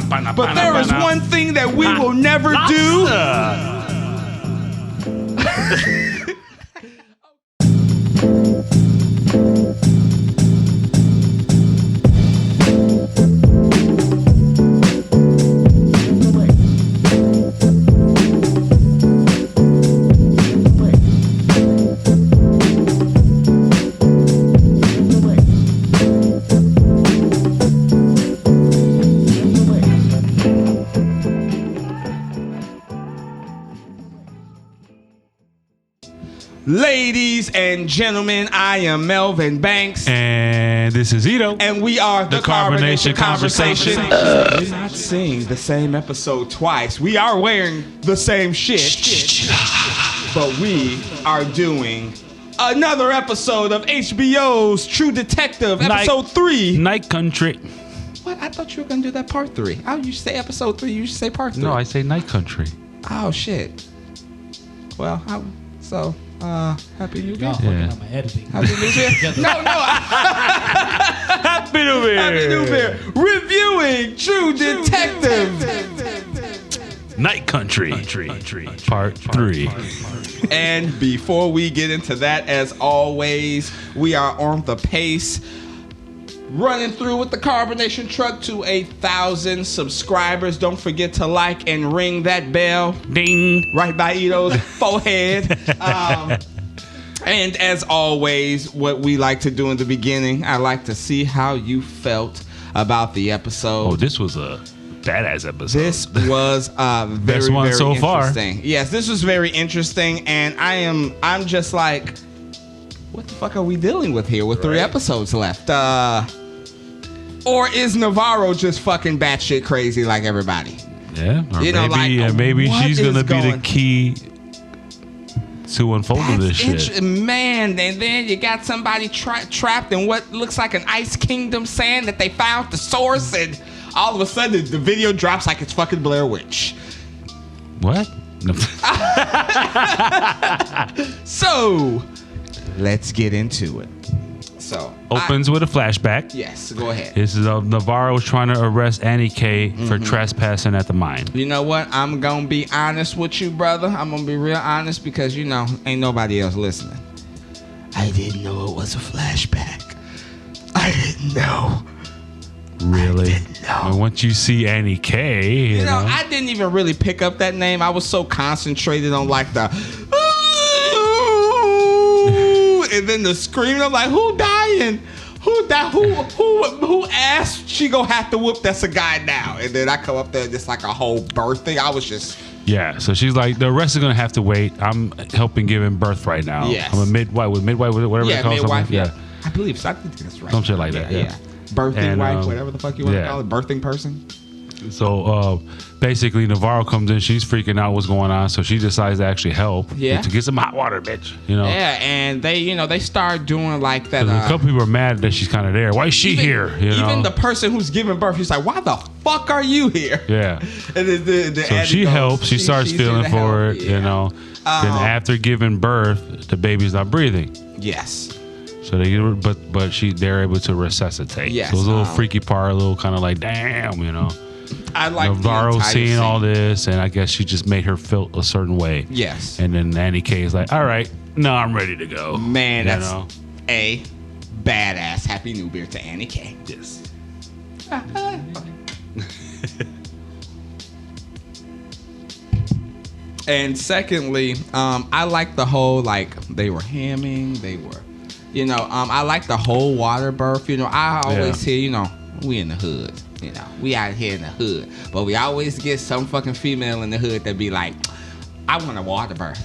But there is one thing that we will never do. Ladies and gentlemen, I am Melvin Banks. And this is Ito. And we are the Carbonation Conversation. We're not seeing the same episode twice. We are wearing the same shit. But we are doing another episode of HBO's True Detective, episode 3. Night Country. What? I thought you were going to do that part 3. How you say episode 3? You should say part 3. No, I say Night Country. Oh, shit. Well, Happy New Year. Y'all fucking up my editing. Happy New Year. No. Happy New Year. Happy New Year. Reviewing True Detective. Night Country. Part 3. And before we get into that, as always, we are on the pace. Running through with the Carbonation truck to 1,000 subscribers. Don't forget to like and ring that bell. Ding. Right by Ito's forehead. And as always, what we like to do in the beginning, I like to see how you felt about the episode. Oh, this was a badass episode. This was very, best one very so far. interesting. Yes, this was very interesting, and I'm just like, what the fuck are we dealing with here with 3 episodes left? Or is Navarro just fucking batshit crazy like everybody? Yeah, or maybe she's gonna be the key to unfolding this shit. Man, and then you got somebody trapped in what looks like an Ice Kingdom sand that they found the source, and all of a sudden the video drops like it's fucking Blair Witch. What? No. So, let's get into it. So opens with a flashback. Yes, go ahead. This is Navarro trying to arrest Annie K for trespassing at the mine. You know what? I'm gonna be honest with you, brother. I'm gonna be real honest because ain't nobody else listening. I didn't know it was a flashback. I didn't know. Really? I didn't know. And once you see Annie K, you know, I didn't even really pick up that name. I was so concentrated on like the. And then the screaming, I'm like, who dying? Who died? Who asked she gonna have to whoop? That's a guy now. And then I come up there and it's like a whole birth thing. I was just. Yeah, so she's like, the rest is gonna have to wait. I'm helping giving birth right now. Yes. I'm a midwife, whatever they call midwife, it. Yeah. I believe so. I think that's right. Some shit like that. Yeah. Birthing wife, whatever the fuck you want to call it. Birthing person. So basically, Navarro comes in. She's freaking out what's going on. So she decides to actually help. Yeah. To get some hot water, bitch. You know. Yeah, and they start doing like that. A couple people are mad that she's kind of there. Why is she here? You know. Even the person who's giving birth, he's like, why the fuck are you here? Yeah. And then so she helps. She starts feeling for it. Yeah. You know. Then after giving birth, the baby's not breathing. Yes. So they're able to resuscitate. Yes. So it was a little freaky part, a little kind of like, damn, you know. I like Navarro seeing all this, and I guess she just made her feel a certain way. Yes. And then Annie K is like, all right, no, I'm ready to go. Man, that's a badass Happy New Year to Annie K. Yes. And secondly, I like the whole, like, they were hamming, I like the whole water birth. I always hear, we in the hood. We out here in the hood. But we always get some fucking female in the hood that be like, I want a water birth.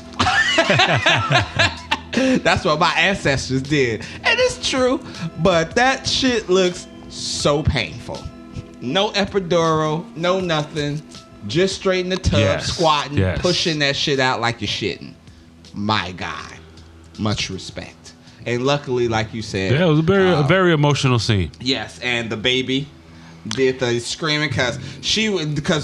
That's what my ancestors did. And it's true. But that shit looks so painful. No epidural, no nothing. Just straight in the tub, squatting, pushing that shit out like you're shitting. My guy. Much respect. And luckily, like you said. Yeah, it was a very emotional scene. Yes, and the baby did the screaming because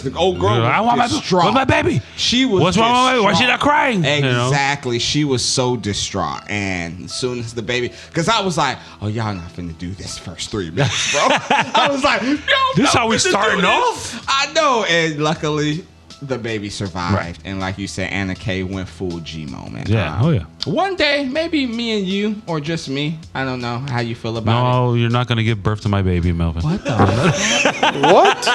the old girl I want distraught. What's my baby? She was What's wrong with my baby? Why she not crying? Exactly. She was so distraught. And as soon as the baby, because I was like, oh, y'all not finna do this first 3 minutes, bro. I was like, yo, this how we starting off? I know, and luckily the baby survived. And like you said, Anna Kay went full G moment. Yeah. One day, maybe me and you, or just me. I don't know how you feel about it. No, you're not going to give birth to my baby, Melvin. What the What?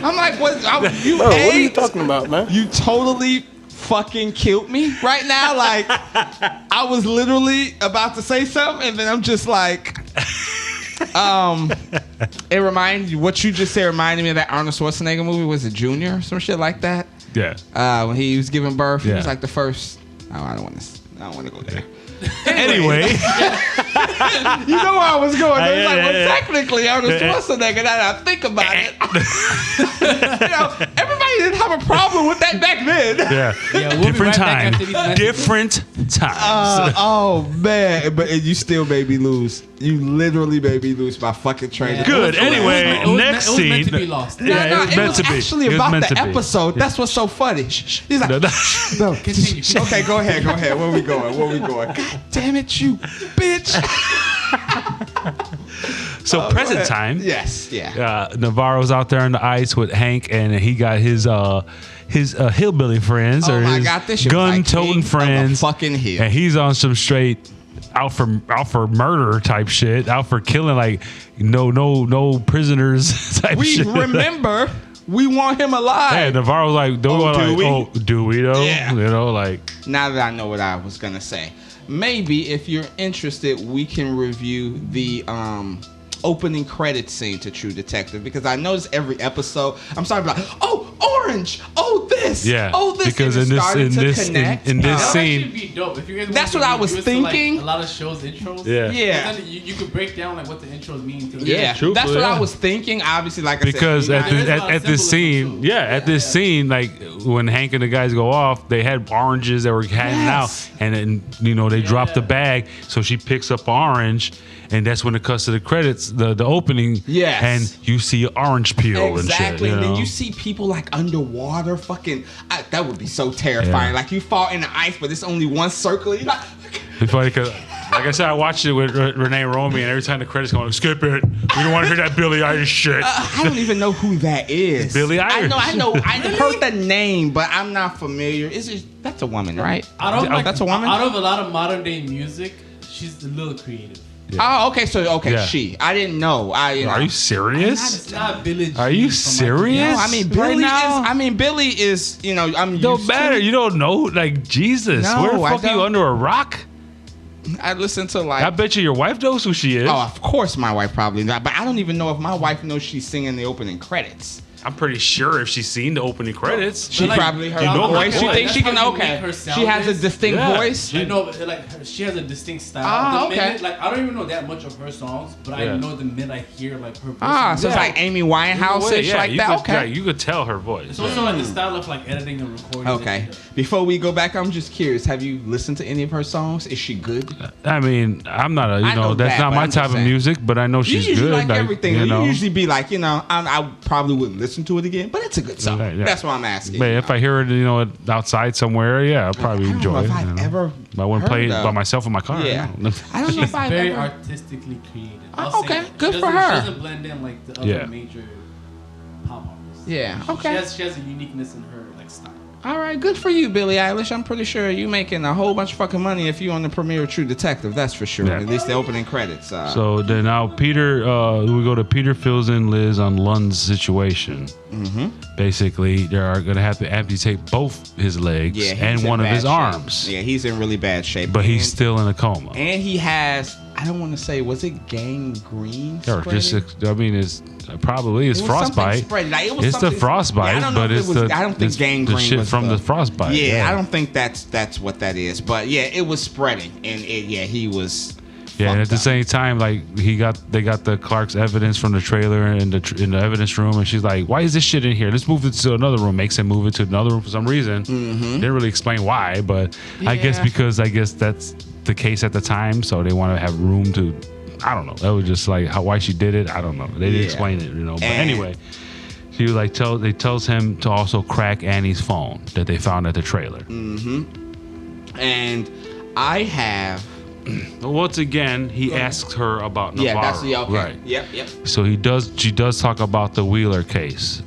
I'm like, what? Bro, what are you talking about, man? You totally fucking killed me right now. Like, I was literally about to say something, and then I'm just like, it reminds you, what you just said reminded me of that Arnold Schwarzenegger movie. Was it Junior or some shit like that? Yeah. When he was giving birth, he Yeah. was like the first. Oh, I don't want to go there. Anyway. You know where I was going. It was like, well, technically, Arnold Schwarzenegger, now that I think about it. Everybody didn't have a problem with that back then. Yeah. We'll Different be right back time. after these Different times. Oh, man. But you still made me lose. You literally made me lose my fucking train. Yeah. Good. Anyway, It was next meant scene. to be lost. No, it was it meant was to be. actually It was about meant the to be. episode. That's what's so funny. He's like, no. Continue. Okay, go ahead. Where we going? God damn it, you bitch. So present time. Yes, yeah. Navarro's out there on the ice with Hank, and he got his hillbilly friends Oh or my his God, this shit was like gun-toting King of the friends. fucking hill. And he's on some straight out for murder type shit, out for killing like no prisoners type We shit. remember we want him alive. Yeah, Navarro's like, do we though? Yeah. You know, like. Now that I know what I was gonna say, maybe if you're interested, we can review the opening credits scene to True Detective, because I notice every episode I'm sorry about, oh, orange, oh this, Yeah, oh this, because and in it's starting to this connect. in this That scene, would be dope. If you guys That's want what to I was review it to, thinking. like, a lot of shows intros. Yeah. Yeah. Then you could break down like what the intros mean to the Yeah, truthfully, that's what yeah. I was thinking. Obviously, like because I said, there's a lot of at this scene, symbolism, too. at this scene, like when Hank and the guys go off, they had oranges that were handing Yes. out, and then they dropped the bag, so she picks up orange, and that's when it cuts to the credits, the opening, Yes. and you see orange peel and shit. exactly, You and then know? you see people like underwater. Fucking, that would be so terrifying. Yeah. Like you fall in the ice, but it's only one circle. You're like, It's funny because, like I said, I watched it with Renee Romy, and every time the credits go on, skip it. We don't want to hear that Billie Eilish shit. I don't even know who that is. Billie I Eilish. know. I heard the name, but I'm not familiar. That's a woman, right? That's a woman. Out of a lot of modern day music, she's a little creative. Oh, okay. Yeah. She. I didn't know. Are you serious? It's not Billie Jean. Are you from serious? No, I mean Right Billy is. I'm Don't used matter. to. You don't know, like Jesus. No, Where the I fuck are you don't. under a rock? I listen to like. I bet you your wife knows who she is. Oh, of course, my wife probably not. But I don't even know if my wife knows she's singing the opening credits. I'm pretty sure if she's seen the opening credits, She like, probably heard you her know her voice. She voice. thinks she can. That's how you Okay, make her sound she has a is. distinct Yeah. voice. I know, but like she has a distinct style. Ah, The okay. minute, like I don't even know that much of her songs, but Yeah. I know the minute I hear like her. Ah, so it's Yeah. like Amy Winehouse-ish like you that. could, Okay. yeah, you could tell her voice. It's also like the style of like editing and recording. that Okay. she does. Before we go back, I'm just curious. Have you listened to any of her songs? Is she good? I mean, I'm not I know that's that, not but my I'm just type of saying. music, but I know You she's usually good. like everything. You know. You usually be like, I probably wouldn't listen to it again, but it's a good song. Right, yeah. That's what I'm asking. But if I hear it, outside somewhere, yeah, I'll probably I don't enjoy know it. if I've you know. ever But I wouldn't play it heard by of- myself in my car. Yeah. I don't know. I don't know She's if I've very ever. artistically creative. Oh, I'll say okay. that. Good She for doesn't- her. She doesn't blend in like the other Yeah. major pop artists. Yeah. She Okay. has a uniqueness in her like style. All right. Good for you, Billie Eilish. I'm pretty sure you making a whole bunch of fucking money if you on the premiere of True Detective. That's for sure. Yeah. At least the opening credits. So then now Peter, we go to Peter fills in Liz on Lund's situation. Mm-hmm. Basically, they are going to have to amputate both his legs yeah, he's and in one of bad his shape. arms. Yeah, he's in really bad shape. But he's And- still in a coma. And he has. I don't want to say. Was it gangrene? Or spreading? just, I mean, it's probably It was something frostbite. spreading. Like, it was It's the something- frostbite, Yeah, I don't know but if it's it was, the I don't think it's gangrene the shit was from the frostbite. Yeah, I don't think that's what that is. But yeah, it was spreading, and he was. Yeah, and at fucked the up. same time, like they got the Clark's evidence from the trailer in the evidence room, and she's like, "Why is this shit in here? Let's move it to another room." Makes him move it to another room for some reason. Mm-hmm. Didn't really explain why, but I guess Yeah. because that's the case at the time, so they want to have room to. I don't know. That was just like why she did it. I don't know. They didn't Yeah. explain it, But And- anyway, she was like tells him to also crack Annie's phone that they found at the trailer. And I have. Once again, he asks her about Navarro. Yeah, that's okay. Right. Yep. So she does talk about the Wheeler case.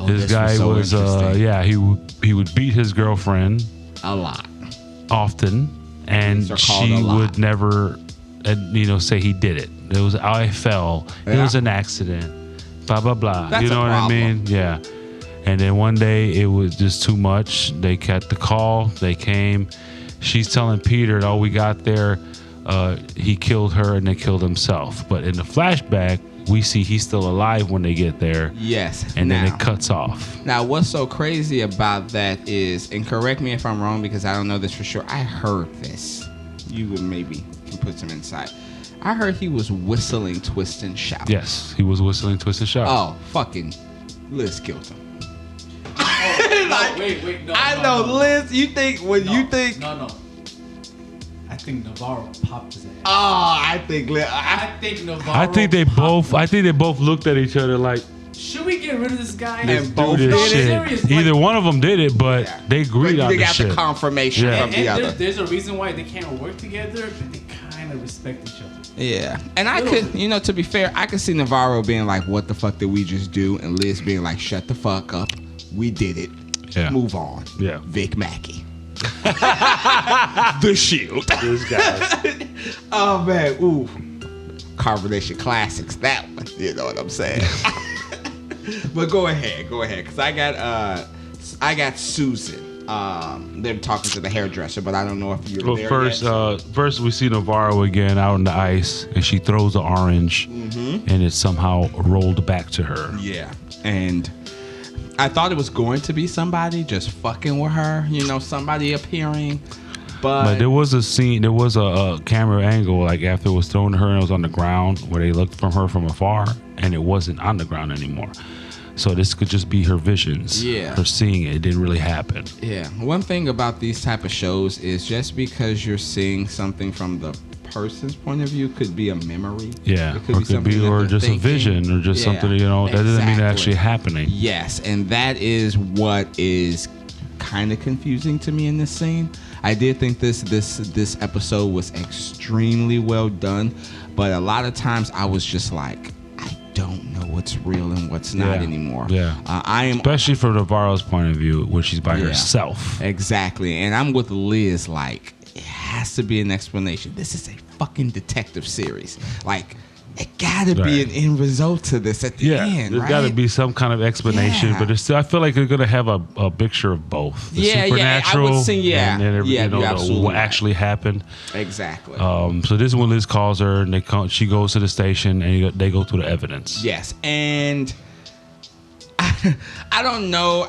This guy so was interesting. he would beat his girlfriend a lot. often, and These are called she a lot. would never, say he did it. It was I fell. It Yeah. was an accident. Blah blah blah. That's you know a what I problem. mean? Yeah. And then one day it was just too much. They got the call. They came. She's telling Peter, "Oh, we got there. He killed her and then killed himself." But in the flashback, we see he's still alive when they get there. Yes. And then Now- it cuts off. Now, what's so crazy about that is, and correct me if I'm wrong because I don't know this for sure. I heard this. You would maybe can put some insight. I heard he was whistling, twist, and shout. Yes, he was whistling, twist, and shout. Oh, fucking Liz killed him. No, wait, no. I no, know, no. Liz. You think when you think? No. I think Navarro popped his ass. Oh, I think Liz. I think Navarro. I think they both looked at each other like, Should we get rid of this guy? And both do this did it. shit. Serious, Either like- one of them did it, but Yeah. they agreed on They the got shit. the confirmation Yeah. from the other. There's a reason why they can't work together, but they kind of respect each other. Yeah, and I could, to be fair, I could see Navarro being like, "What the fuck did we just do?" and Liz being like, "Shut the fuck up, we did it. Yeah. Move on." Yeah. Vic Mackey, the Shield. This guy. Oh man, ooh, Carbonation Classics. That one, you know what I'm saying? But go ahead, because I got Susan. They're talking to the hairdresser, but I don't know if you're Well, there first, yet. first we see Navarro again out on the ice, and she throws the orange, and it somehow rolled back to her. Yeah, and I thought it was going to be somebody just fucking with her, somebody appearing, But there was a scene, there was a camera angle, like after it was thrown to her and it was on the ground, where they looked from her from afar, and it wasn't on the ground anymore. So this could just be her visions. Yeah. Her seeing it. It didn't really happen. Yeah, one thing about these type of shows is just because you're seeing something from the person's point of view could be a memory. Yeah. It could be something that or they're just thinking. a vision, or just Yeah, something, that doesn't mean exactly. it actually happening. Yes, and that is what is kind of confusing to me in this scene. I did think this episode was extremely well done, but a lot of times I was just like, I don't know what's real and what's not Yeah, anymore. yeah. I am Especially from Navarro's point of view, where she's by Yeah. herself. exactly, and I'm with Liz. Like, it has to be an explanation. This is a fucking detective series. Like, it gotta be Right. an end result to this at the Yeah, end, there's right? got to be some kind of explanation, Yeah. but it's still, I feel like they're gonna have a mixture of both. The Yeah, yeah, I supernatural would say, yeah. and then Yeah, you're absolutely what right. actually happened. Exactly. So this is when Liz calls her, and she goes to the station, and they go through the evidence. Yes, and I don't know.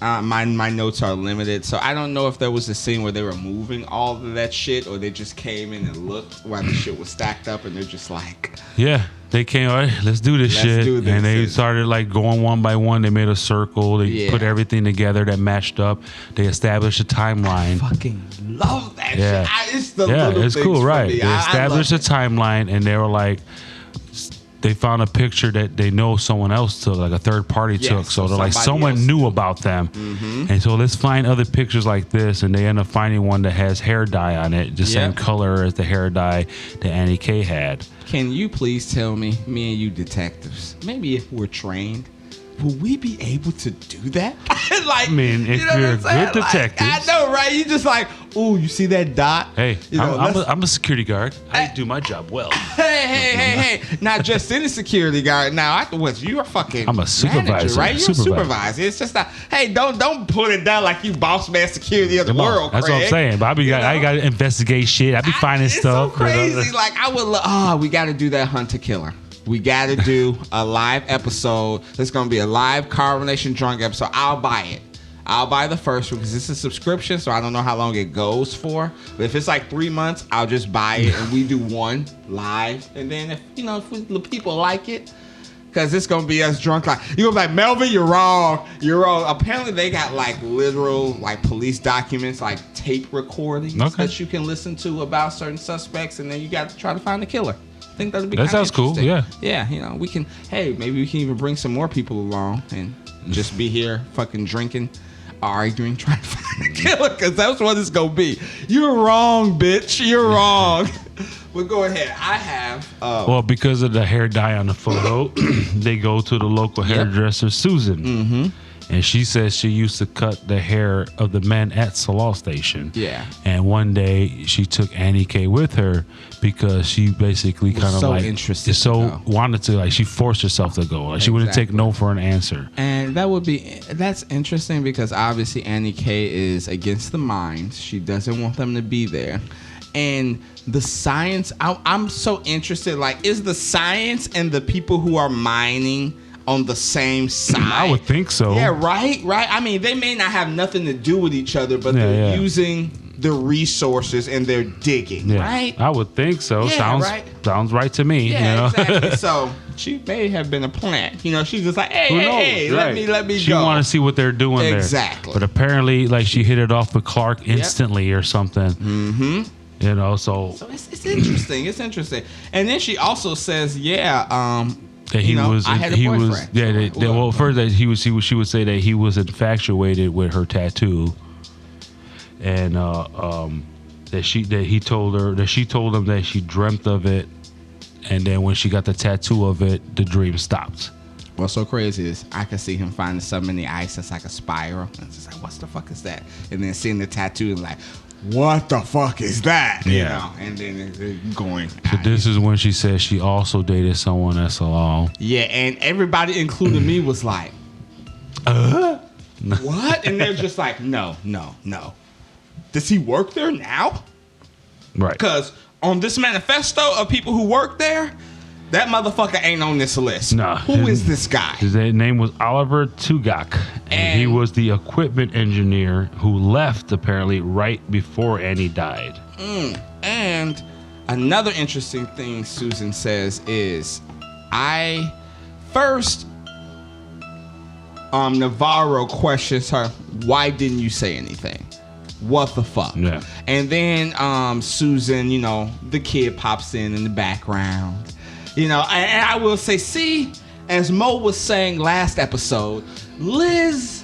My notes are limited, so I don't know if there was a scene where they were moving all of that shit, or they just came in and looked while the shit was stacked up, and they're just like, Yeah, they came. All right, let's do this Let's shit, do this. and they started like going one by one. They made a circle. They Yeah. put everything together that matched up. They established a timeline. fucking love that Yeah. shit. It's the Yeah, little it's things cool, for right? me. They I established a love it. timeline, and they were like, they found a picture that they know someone else took, like a third party Yes, took. So so they're like, somebody someone else knew about them, and so let's find other pictures like this. And they end up finding one that has hair dye on it, the same Yep. color as the hair dye that Annie K had. Can you please tell me and you detectives, maybe if we're trained, will we be able to do that? Like, I mean, if you know what you're I'm saying? good detectives. Like, I know, right? You just like, ooh, you see that dot? Hey, You know, I'm a security guard. I do my job well. Hey. Not just any security guard. Now, afterwards, you're a fucking I'm a supervisor. manager, right? You're Supervisor. a supervisor. It's just not, hey, don't put it down like you boss man security of the Come on, world, that's what I'm Craig. saying. But You I know? got to investigate shit. I be finding It's stuff. so crazy. Like, I would we got to do that hunter killer. We got to do a live episode. There's going to be a live Carbonation Drunk episode. I'll buy it. I'll buy the first one because it's a subscription, so I don't know how long it goes for. But if it's like 3 months, I'll just buy it and we do one live. And then if the people like it, because it's gonna be us drunk, like you're gonna be like, Melvin, you're wrong. Apparently they got like literal like police documents, like tape recordings that you can listen to about certain suspects, and then you got to try to find the killer. I think that'd be That kinda sounds cool, interesting. yeah. Yeah, we can. Hey, maybe we can even bring some more people along and just be here, fucking drinking, arguing, trying to find the killer, because that's what it's gonna be. You're wrong, bitch. You're wrong. But go ahead. I have. Well, because of the hair dye on the photo, they go to the local hairdresser, Susan. Mm-hmm. And she says she used to cut the hair of the men at Salau Station. Yeah. And one day she took Annie K with her because she basically kind of so like interested wanted to, like, she forced herself to go. Like she wouldn't take no for an answer. And that's interesting because obviously Annie K is against the mines. She doesn't want them to be there. And the science, I'm so interested. Like, is the science and the people who are mining on the same side? I would think so. Yeah, right. I mean, they may not have nothing to do with each other, but they're using the resources and they're digging, right? I would think so. Yeah, Sounds right to me. Yeah, exactly. So she may have been a plant. You know, she's just like, hey, let me go. She want to see what they're doing there. Exactly. But apparently, like, she hit it off with Clark instantly or something. Mm-hmm. You know, so it's interesting. It's interesting. And then she also says, that he was, I had a boyfriend. Well, first that she would say that he was infatuated with her tattoo, and that she told him that she dreamt of it, and then when she got the tattoo of it, the dream stopped. What's so crazy is I could see him finding something in the ice that's like a spiral, and it's just like, what the fuck is that? And then seeing the tattoo and like, what the fuck is that? You know, and then going. So this is when she says she also dated someone at Salau. Yeah, and everybody, including me, was like, what? And they're just like, no. Does he work there now? Right. Because on this manifesto of people who work there, that motherfucker ain't on this list. Nah. Who is this guy? His name was Oliver Tugak. And he was the equipment engineer who left apparently right before Annie died. And another interesting thing Susan says is, Navarro questions her, why didn't you say anything? What the fuck? Yeah. And then Susan, the kid pops in the background. And I will say, see, as Mo was saying last episode, Liz,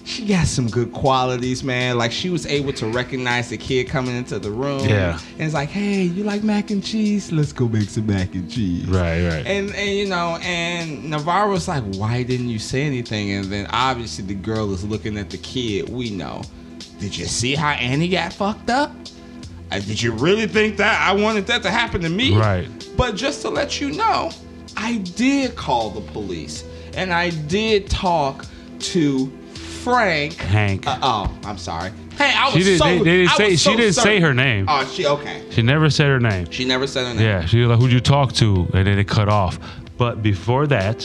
she got some good qualities, man. Like, she was able to recognize the kid coming into the room. Yeah. And it's like, hey, you like mac and cheese? Let's go make some mac and cheese. Right. And Navarro's like, why didn't you say anything? And then obviously the girl is looking at the kid. We know. Did you see how Annie got fucked up? Did you really think that I wanted that to happen to me? Right. But just to let you know, I did call the police and I did talk to Hank. I'm sorry. Hey, she didn't say her name. Oh, She never said her name. She never said her name. Yeah, she was like, who'd you talk to? And then it cut off. But before that,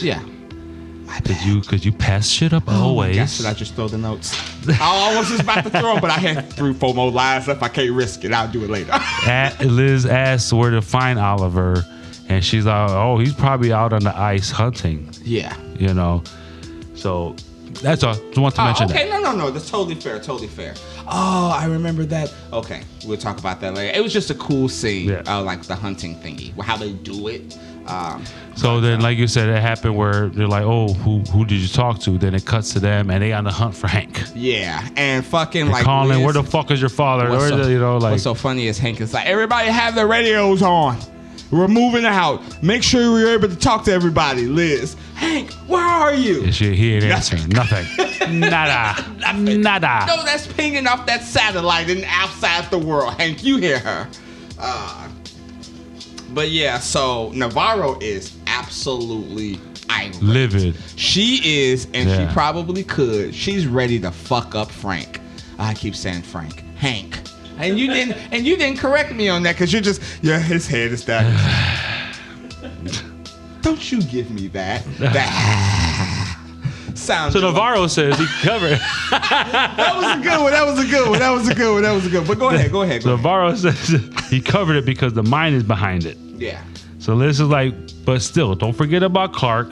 could you pass shit up always? Should I just throw the notes? I was just about to throw them, but I had 3-4 more lines left. I can't risk it. I'll do it later. Liz asks where to find Oliver, and she's like, oh, he's probably out on the ice hunting. Yeah. So that's all. Just want to mention that. Okay, no. That's totally fair. Oh, I remember that. Okay, we'll talk about that later. It was just a cool scene, like the hunting thingy, how they do it. Then, like you said, it happened where they're like, "Oh, who did you talk to?" Then it cuts to them, and they on the hunt for Hank. Yeah, and fucking like calling, Liz, where the fuck is your father? What's so funny is Hank is like, everybody have their radios on. We're moving out. Make sure we're able to talk to everybody. Liz, Hank, where are you? He ain't answering. Nothing. Nada. Nada. No, that's pinging off that satellite and outside the world. Hank, you hear her. But yeah, so Navarro is absolutely irate. Livid. She is, and she probably could. She's ready to fuck up Frank. I keep saying Frank. Hank. And you didn't correct me on that because you're just, his head is down. Don't you give me that. That sounds. So Navarro says he covered. That was a good one. But go ahead. Navarro says he covered it because the mine is behind it. Yeah. So Liz is like, but still, don't forget about Clark.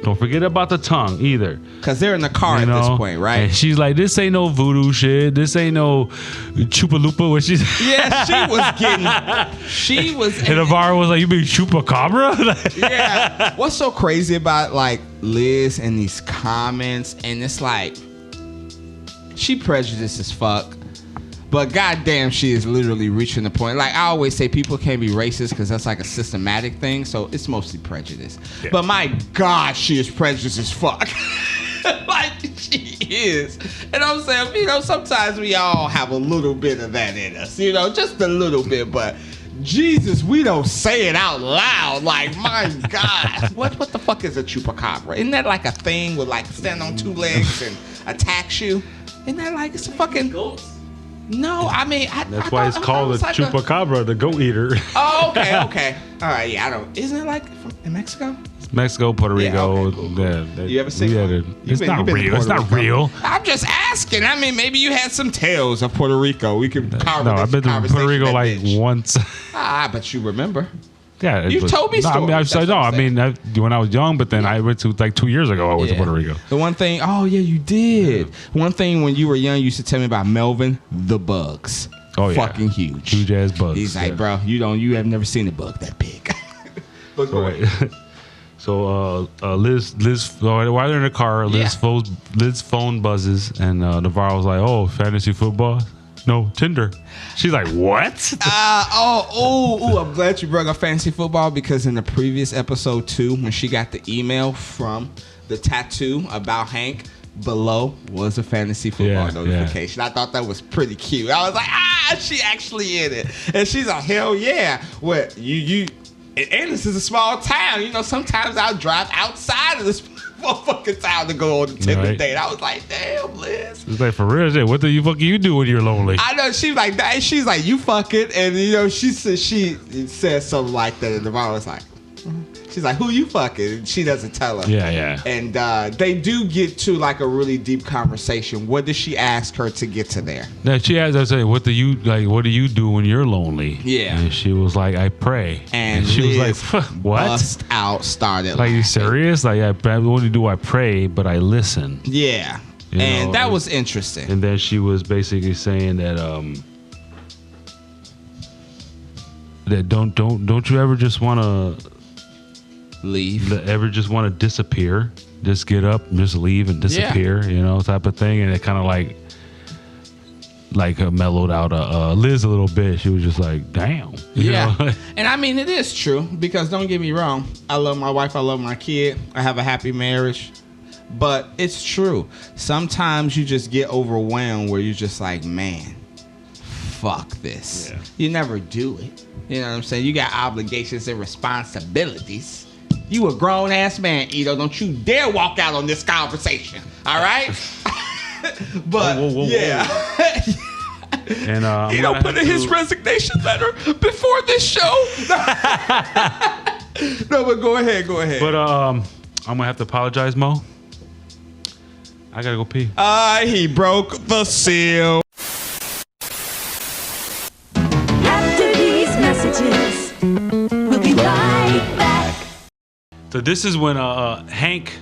Don't forget about the tongue either. Because they're in the car at this point, right? And she's like, this ain't no voodoo shit. This ain't no chupalupa. What she's Yeah, she was. And Navarro was like, you mean chupacabra? Yeah. What's so crazy about like Liz and these comments, and it's like, she prejudiced as fuck. But goddamn, she is literally reaching the point. Like I always say, people can't be racist because that's like a systematic thing. So it's mostly prejudice. Yeah. But my God, she is prejudiced as fuck. Like she is. And I'm saying, you know, sometimes we all have a little bit of that in us, you know, just a little bit. But Jesus, we don't say it out loud. Like, my God. What the fuck is a chupacabra? Isn't that like a thing with like stand on two legs and attacks you? Isn't that like it's a fucking ghost? No, I mean that's why it's called a chupacabra, the goat eater. Oh, okay. All right, yeah, I don't. Isn't it like in Mexico? Mexico, Puerto Rico. Okay, cool. You ever seen it? It's not real. It's not real. I'm just asking. I mean, maybe you had some tales of Puerto Rico. We could carve I've been to Puerto Rico like once. But you remember. Yeah, you've told me stories. I mean, when I was young, but then I went to like 2 years ago. I went to Puerto Rico. The one thing, you did. One thing when you were young, you used to tell me about Melvin the bugs. Oh yeah, fucking huge ass bugs. He's like, bro, you have never seen a bug that big. But go ahead. So Liz, while they're in the car, Liz phone buzzes, and Navarro was like, "Oh, fantasy football." No, Tinder. She's like, what? I'm glad you brought up fantasy football because in the previous episode 2, when she got the email from the tattoo about Hank, below was a fantasy football notification. I thought that was pretty cute. I was like, she actually in it. And she's like, hell yeah. What, and this is a small town. You know, sometimes I'll drive outside of this motherfucking town to go on a Tinder date. I was like, damn, Liz. It's like, for real, what the fuck you do when you're lonely? I know. She's like that. She's like, you fucking. And, you know, she said something like that. And the mom was like, she's like, who you fucking? And she doesn't tell her. Yeah. And they do get to like a really deep conversation. What does she ask her to get to there? Now she asked her, say, what do you do when you're lonely? Yeah. And she was like, I pray. And she Liz was like, what? Bust out, started like, you serious? Like, what do I pray, but I listen. Yeah. And that was interesting. And then she was basically saying that don't you ever just want to leave? Ever just want to disappear? Just get up and just leave and disappear, you know, type of thing. And it kind of like mellowed out Liz a little bit. She was just like, damn. You know? And I mean, it is true because don't get me wrong. I love my wife. I love my kid. I have a happy marriage. But it's true. Sometimes you just get overwhelmed where you're just like, man, fuck this. Yeah. You never do it. You know what I'm saying? You got obligations and responsibilities. You a grown ass man, Ito. Don't you dare walk out on this conversation. All right? But whoa. And Ito put in his resignation letter before this show. No, but go ahead. But I'm gonna have to apologize, Mo. I gotta go pee. He broke the seal. After these messages, we'll be right back. So this is when Hank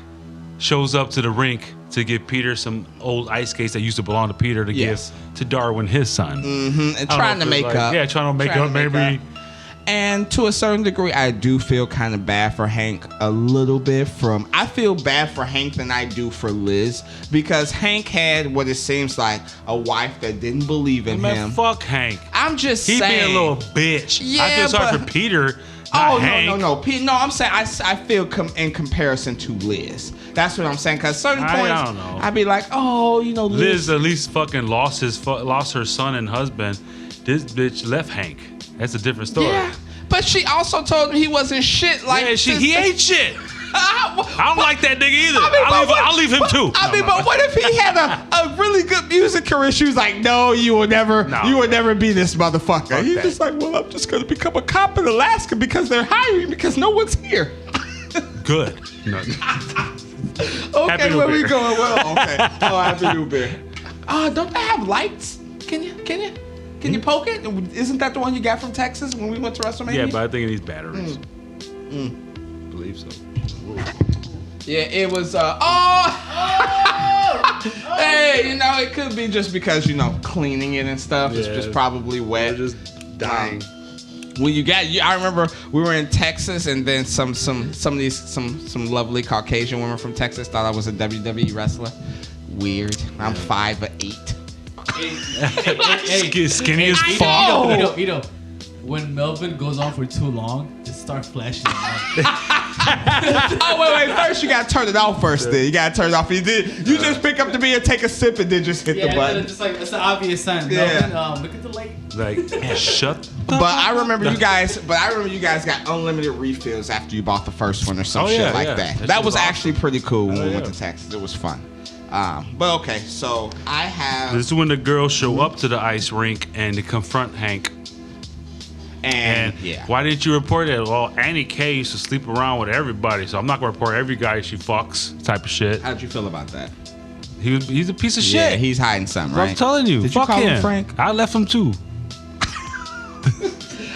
shows up to the rink to give Peter some old ice skates that used to belong to Peter to give to Darwin, his son. Mm-hmm. And trying to make up. Yeah, trying to make up, maybe. And to a certain degree, I do feel kind of bad for Hank a little bit. I feel bad for Hank than I do for Liz because Hank had what it seems like a wife that didn't believe in him. Fuck Hank. I'm just saying. He being a little bitch. Yeah, I feel sorry for Peter. No. I'm saying I feel in comparison to Liz. That's what I'm saying. Because certain points, I don't know. I'd be like, Liz at least fucking lost her son and husband. This bitch left Hank. That's a different story. Yeah, but she also told him he wasn't shit. Like he ain't shit. I don't like that nigga either. I'll leave him too. But what if he had a really good music career? She was like, no, you will never be this motherfucker. He's just like, well, I'm just going to become a cop in Alaska because they're hiring because no one's here. Good. Okay, where we going? Well, okay. Oh, Happy New Bear. Don't they have lights? Can you poke it? Isn't that the one you got from Texas when we went to WrestleMania? Yeah, but I think it needs batteries. I believe so. Whoa. Yeah, it was. Hey, it could be just because cleaning it and stuff. It's just probably wet. We're just dying. When I remember we were in Texas, and then some lovely Caucasian women from Texas thought I was a WWE wrestler. Weird. I'm 5'8". Skinny as fuck. Ito. When Melvin goes on for too long, just start flashing. Oh wait! First you gotta turn it off. Then you gotta turn it off. You just pick up the beer, take a sip, and then just hit the button. Just like it's an obvious sign. Yeah. Melvin, look at the light. Like, shut. But I remember you guys. Got unlimited refills after you bought the first one or some shit like that. That was actually pretty cool when we went to Texas. It was fun. But okay, so I have. This is when the girls show up to the ice rink and they confront Hank. And why didn't you report it? Well, Annie K used to sleep around with everybody, so I'm not gonna report every guy she fucks type of shit. How'd you feel about that? He's a piece of shit. Yeah, he's hiding something, right? I'm telling you, Did fuck you call him. him Frank? I left him too.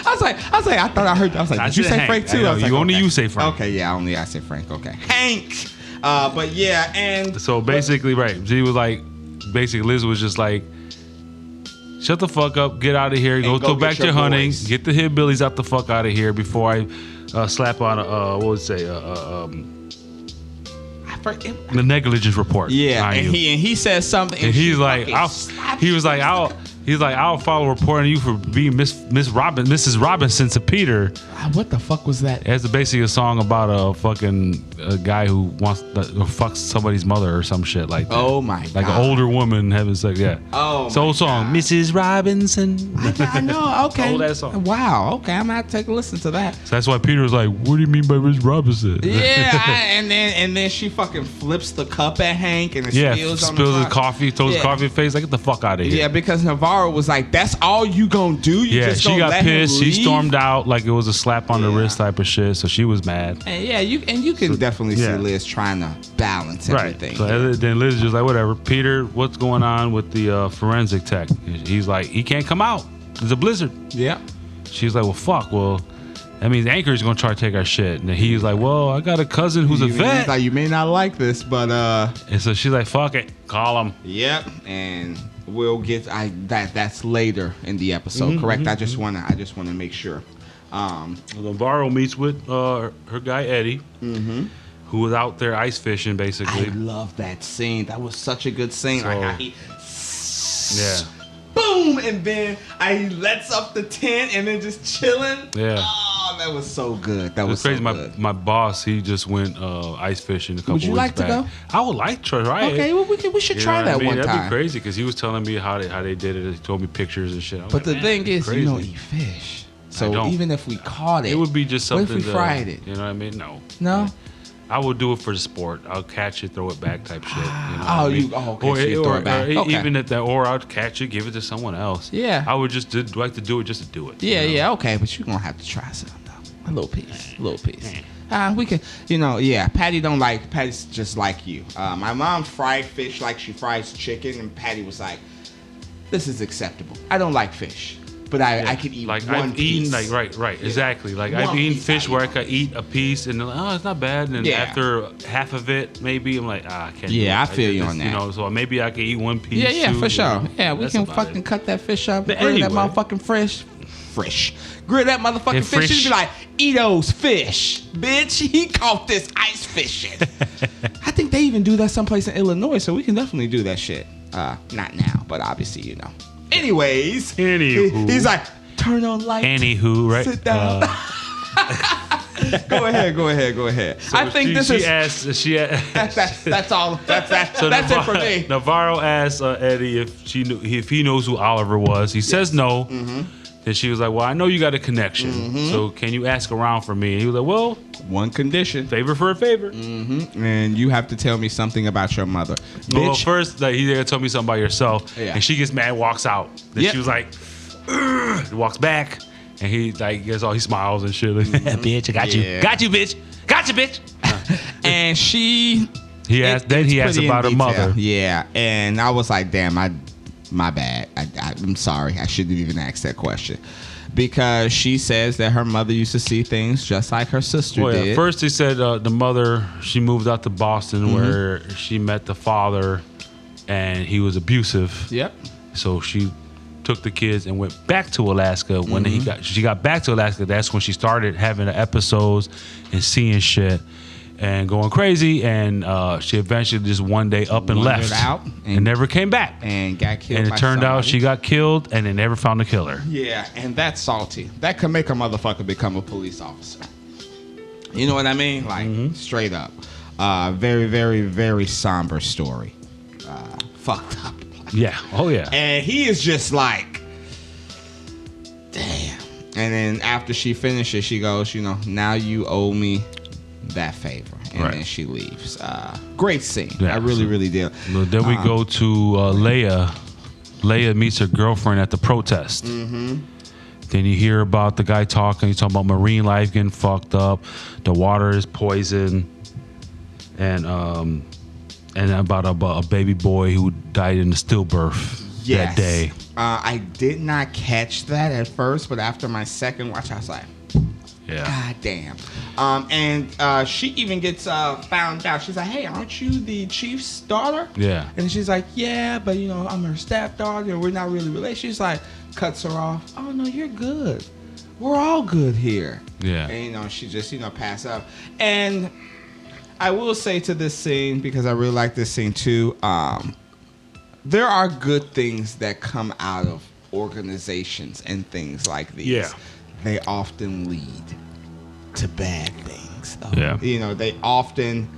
I was like, I thought I heard. I was like, did you say Hank. Frank too? I was like, only you say Frank. Okay, yeah, only I say Frank. Okay, Hank. But yeah, and so basically, right? She was like, basically, Liz was just like, shut the fuck up, get out of here, go back to your hunting, get the hillbillies out the fuck out of here before I slap on the negligence report. Yeah, and he says something, and he's like, I'll follow reporting you for being Mrs. Robinson to Peter. What the fuck was that? It's basically a song about a guy who wants to fucks somebody's mother or some shit like that. Oh my god! Like an older woman having sex. Yeah. Oh. It's an old song, Mrs. Robinson. I know. Okay. Old ass song. Wow. Okay, I'm gonna have to take a listen to that. So that's why Peter was like, "What do you mean by Miss Robinson?" Yeah, and then she fucking flips the cup at Hank and it spills on his coffee, throws his coffee in his face. Like, get the fuck out of here. Yeah, because Navarro was like, "That's all you gonna do?" She got pissed. She stormed out like it was a slap on the wrist type of shit. So she was mad. And you can definitely see Liz trying to balance everything. So then Liz is just like, whatever. Peter, what's going on with the forensic tech? He's like, he can't come out. There's a blizzard. Yeah. She's like, well, fuck. Well, that means Anchor's gonna try to take our shit. And he's like, well, I got a cousin who's a vet. He's like, you may not like this, but And so she's like, fuck it, call him. Yep. And we'll get that's later in the episode, correct? I just wanna make sure. Navarro meets with her guy Eddie, who was out there ice fishing basically. I love that scene. That was such a good scene. So, like how he boom, and then he lets up the tent and then just chilling. Yeah. Oh, that was so good. That was crazy. So good. My boss, he just went ice fishing a couple weeks back. Would you like to go? I would like to try it. Okay, well we should try that one time. That'd be crazy because he was telling me how they did it. He told me pictures and shit. But the thing is, you don't eat fish. So even if we caught it would be just something. What if we fried it? You know what I mean? No. I would do it for the sport. I'll catch it, throw it back, type shit. You know okay. Or, so you throw it back. Even if or I'd catch it, give it to someone else. Yeah. I would just like to do it just to do it. Yeah, yeah, okay, but you're gonna have to try something though. A little piece. We can, Patty's just like you. My mom fried fish like she fries chicken, and Patty was like, "This is acceptable. I don't like fish." But I could eat like one I've piece. eaten right, exactly. Like I've eaten fish where I could eat a piece and it's not bad. And after half of it, maybe I'm like, I can't. Yeah, I feel you on that. You know, so maybe I could eat one piece. Yeah, too, for sure. Know? Yeah, we can fucking cut that fish up, grill anyway. that motherfucking fresh. Grill that motherfucking fish. She'd be like, Ito's fish, bitch. He caught this ice fishing. I think they even do that someplace in Illinois, so we can definitely do that shit. Not now, but obviously, you know. Anyways, he's like, turn on lights. Anywho, right? Sit down. Go ahead. So I think that's all. That's it for me. Navarro asked Eddie if he knows who Oliver was. He says no. Then she was like, well, I know you got a connection, so can you ask around for me? And he was like, well, one condition. Favor for a favor. And you have to tell me something about your mother. Well, Bitch. First, he's going to tell me something about yourself. Yeah. And she gets mad, walks out. Then she was like, walks back. And he he smiles and shit. Like, bitch, I got you. Got you, bitch. Got you, bitch. And he asked about her mother. Yeah. And I was like, damn, my bad. I'm sorry. I shouldn't have even asked that question. Because she says that her mother used to see things just like her sister did. First, he said the mother, she moved out to Boston where she met the father and he was abusive. Yep. So she took the kids and went back to Alaska. When she got back to Alaska, that's when she started having the episodes and seeing shit. and going crazy, and she eventually just one day up and Wandered left out and never came back. and got killed. And it by turned out somebody. she got killed, and they never found the killer. Yeah, and that's salty. That could make a motherfucker become a police officer. You know what I mean? Like, straight up. Very, very, very somber story. Fucked up. Yeah. Oh yeah. And he is just like, damn. And then after she finishes, she goes, now you owe me that favor. And Right. then she leaves. Great scene. Yeah, I really, so- really did. Then we go to Leia. Leia meets her girlfriend at the protest. Mm-hmm. Then you hear about the guy talking. He's talking about marine life getting fucked up. The water is poison. And about a baby boy who died in the stillbirth that day. I did not catch that at first, but after my second watch, I was like, Yeah. God damn. And she even gets found out. She's like, hey, aren't you the chief's daughter? Yeah. And she's like, yeah, but I'm her stepdaughter and we're not really related. She's like, cuts her off. Oh no, you're good. We're all good here. Yeah. And she just, pass up. And I will say to this scene, because I really like this scene too, there are good things that come out of organizations and things like these. Yeah. They often lead to bad things. Yeah. They often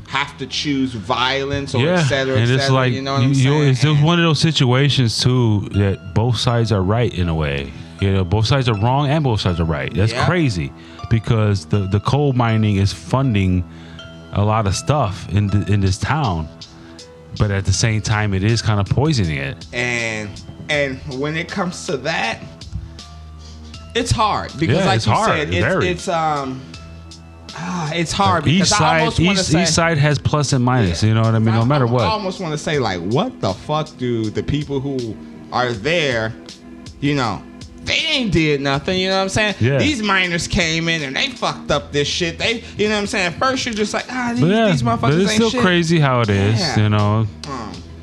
have to choose violence or Yeah. et cetera, And et it's cetera. like, You know what I'm saying? it's just one of those situations too that both sides are right in a way. Both sides are wrong and both sides are right. That's Yeah. crazy because the coal mining is funding a lot of stuff in this town, but at the same time, it is kind of poisoning it. And when it comes to that, it's hard because, Yeah, like it's you hard. said, Very. it's hard because Each I almost want to say each side has plus and minus. You know what I mean? No matter I what. almost want to say, like, what the fuck do the people who are there, they ain't did nothing, you know what I'm saying? Yeah. These miners came in and they fucked up this shit. They, you know what I'm saying? At first you're just like, these motherfuckers but it's ain't still shit. crazy how it is. Yeah.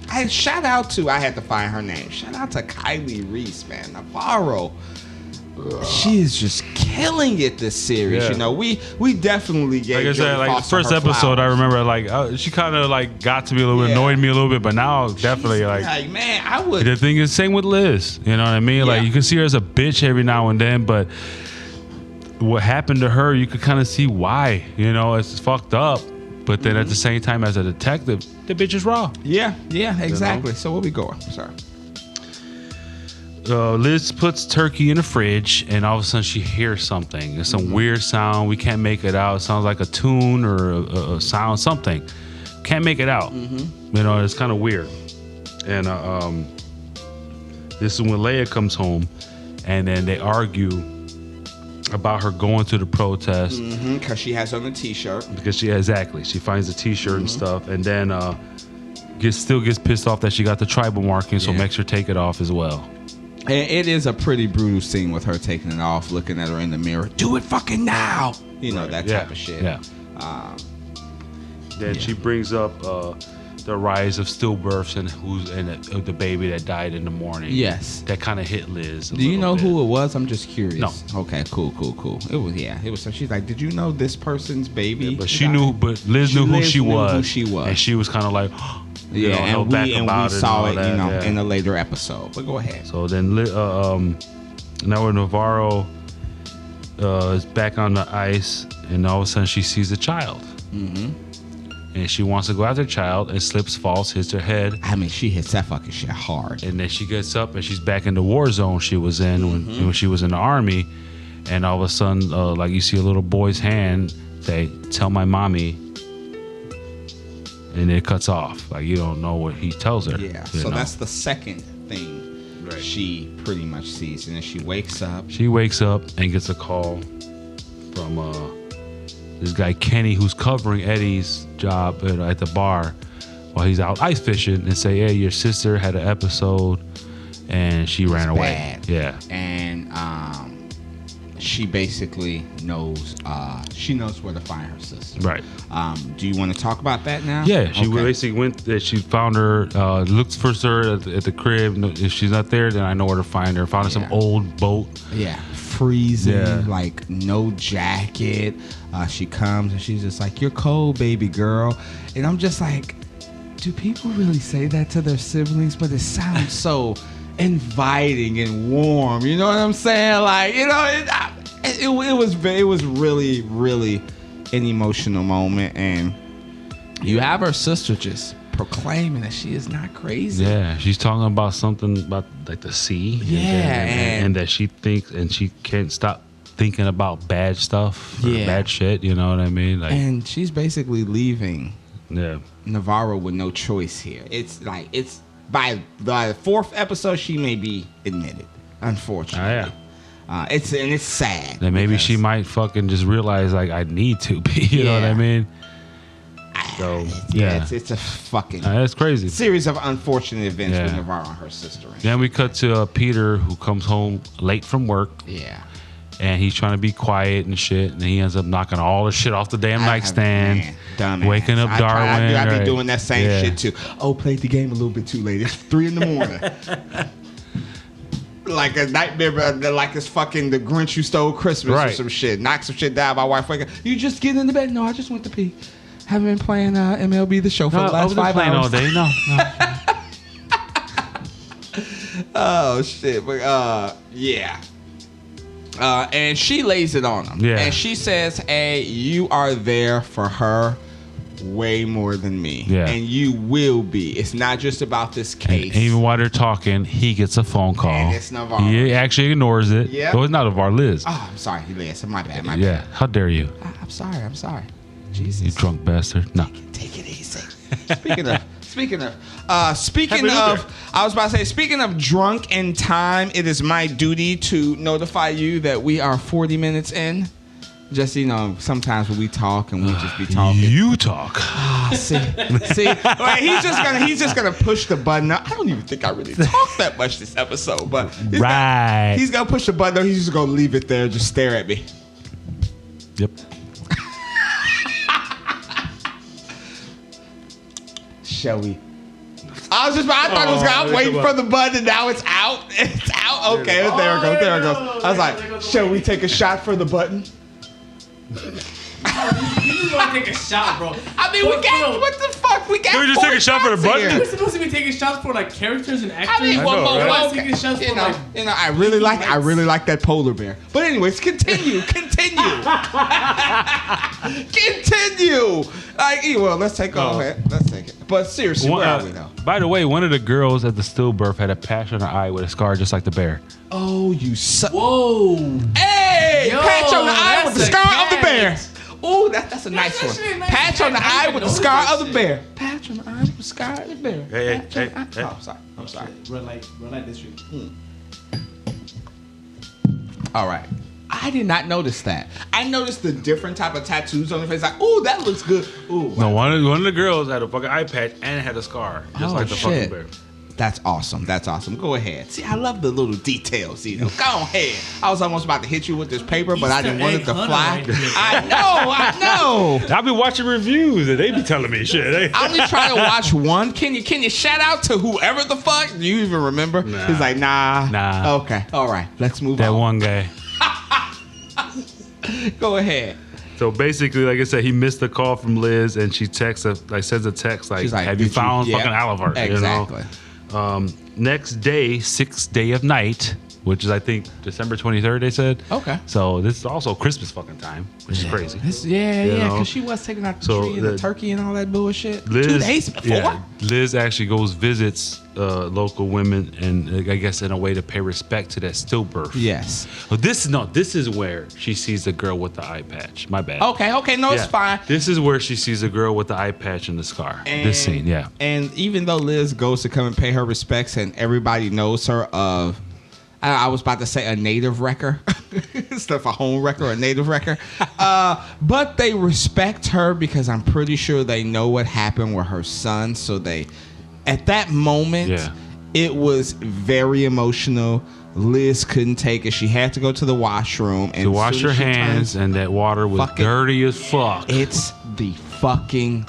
I had to find her name. Shout out to Kylie Reese, man. Navarro. She is just killing it this series. Yeah. We definitely gave Like I said, Jodie like the Foster first her episode, I flowers. remember she kind of got to me a little bit, Yeah. annoyed me a little bit, but now definitely She's man, I would. the thing is same with Liz. You know what I mean? Like Yeah. you can see her as a bitch every now and then, but what happened to her, you could kind of see why. It's fucked up. But then at the same time, as a detective, the bitch is raw. Yeah, exactly. So where we going? Sorry. Liz puts turkey in the fridge, and all of a sudden she hears something. It's some weird sound. We can't make it out. It sounds like a tune or a sound, something. Can't make it out. It's kind of weird. And this is when Leia comes home, and then they argue about her going to the protest Because she has on a t-shirt. because she finds the t-shirt and stuff, and then still gets pissed off that she got the tribal marking, so Yeah. makes her take it off as well. And it is a pretty brutal scene with her taking it off, looking at her in the mirror. Do it fucking now. That type of shit. Yeah. Then she brings up the rise of stillbirths and the baby that died in the morning. Yes. That kind of hit Liz. Do you know who it was? I'm just curious. No. Okay, cool. It was. So she's like, did you know this person's baby? But she died?" knew. But Liz knew who she was. Who she was. And she was kind of like, held and back we about it saw and it, all that, yeah. in a later episode. But go ahead. So then, now Navarro is back on the ice, and all of a sudden she sees a child. And she wants to go after the child, and slips, falls, hits her head. I mean, she hits that fucking shit hard. And then she gets up and she's back in the war zone she was in when she was in the army. And all of a sudden, like you see a little boy's hand say, "Tell my mommy." And it cuts off. Like you don't know what he tells her. Yeah. you So know? that's the second thing Right. she pretty much sees, and then she wakes up. She wakes up and gets a call from this guy Kenny, who's covering Eddie's job at the bar while he's out ice fishing, and say, "Hey, your sister had an episode and she ran away." bad. Yeah. And she basically knows. She knows where to find her sister. Right. Do you want to talk about that now? Yeah, she Okay. basically went. She found her, looked for her at the crib. If she's not there, then I know where to find her. Found her some Yeah. old boat, Yeah. freezing, like no jacket. She comes and she's just like, "You're cold, baby girl," and I'm just like, do people really say that to their siblings? But it sounds so inviting and warm. You know what I'm saying? Like, you know, it was really, really an emotional moment, and you have her sister just proclaiming that she is not crazy. Yeah, she's talking about something about like the sea. And that she thinks and she can't stop thinking about bad stuff, or bad shit. You know what I mean? Like, and she's basically leaving Navarro with no choice here. It's like by the fourth episode she may be admitted, unfortunately. It's sad. And maybe she might fucking just realize like I need to be. You know what I mean? So it's a fucking that's crazy series of unfortunate events with Navarro and her sister. Then we cut to Peter, who comes home late from work. Yeah. And he's trying to be quiet and shit, and he ends up knocking all the shit off the damn nightstand. Waking up Darwin. I be doing that same shit too. Oh, played the game a little bit too late. It's 3 a.m. Like a nightmare, like it's fucking the Grinch who stole Christmas or some shit. Knock some shit down. My wife wake up. You just get in the bed? No, I just went to pee. Haven't been playing MLB The Show for the last 5 hours. All day. No. Oh shit! But and she lays it on him. Yeah. And she says, "Hey, you are there for her way more than me. Yeah. And you will be. It's not just about this case." And even while they're talking, he gets a phone call. And it's Navarro. He actually ignores it. Yeah. Oh, it's not Navarro, Liz. Oh, I'm sorry, Liz. My bad. Yeah. How dare you? I'm sorry. Jesus. You drunk bastard. No. Take it easy. Speaking of, I was about to say, speaking of drunk in time, it is my duty to notify you that we are 40 minutes in. Just, sometimes when we talk and we just be talking. You talk. See, right, he's just gonna push the button. I don't even think I really talked that much this episode, but he's gonna push the button. He's just gonna leave it there, just stare at me. Yep. Shall we? I thought it was gonna. I'm waiting for the button. And now it's out. It's out. Okay, there it goes. I was like, shall we take a shot for the button? You just want to take a shot, bro. I mean, what the fuck? We got. Can we just take a shot for the button? We're supposed to be taking shots for like characters and actors. I mean, I really like that polar bear. But anyways, continue. Like, well, let's take it. Let's take it. But seriously, where are we now? By the way, one of the girls at the stillbirth had a patch on her eye with a scar just like the bear. Oh, you suck. Whoa. Hey, patch on the eye with the scar of the bear. Oh, that's a nice one. Patch on the eye with the scar of the bear. Patch on the eye with the scar of the bear. Hey. Oh, I'm sorry. Red light district. All right. I did not notice that. I noticed the different type of tattoos on her face. Like, ooh, that looks good. Ooh. No, one of the girls had a fucking eye patch and had a scar, just like the fucking bear. That's awesome. Go ahead. See, I love the little details. Go ahead. I was almost about to hit you with this paper, but I didn't want it to fly. I know. I be watching reviews and they be telling me shit. I'm just trying to watch one. Can you shout out to whoever the fuck? Do you even remember? Nah. He's like, nah. Okay. All right. Let's move on. That one guy. Go ahead. So basically, like I said, he missed the call from Liz, and she sends a text like, "Have you found fucking Oliver?" Exactly. Next day, 6th day of night, which is I think December 23rd. They said. Okay. So this is also Christmas fucking time, which is crazy. Because she was taking out the tree and the turkey and all that bullshit. Liz, 2 days before. Yeah, Liz actually visits local women, and I guess in a way to pay respect to that stillbirth. Yes. Well, this is where she sees the girl with the eye patch. My bad. Okay. No, it's fine. This is where she sees the girl with the eye patch and the scar. This scene, yeah. And even though Liz goes to come and pay her respects, and everybody knows her of, I was about to say a native wrecker, instead of a home wrecker, a native wrecker. But they respect her because I'm pretty sure they know what happened with her son. So at that moment, it was very emotional. Liz couldn't take it. She had to go to the washroom and to wash her hands, and that water was dirty as fuck. It's the fucking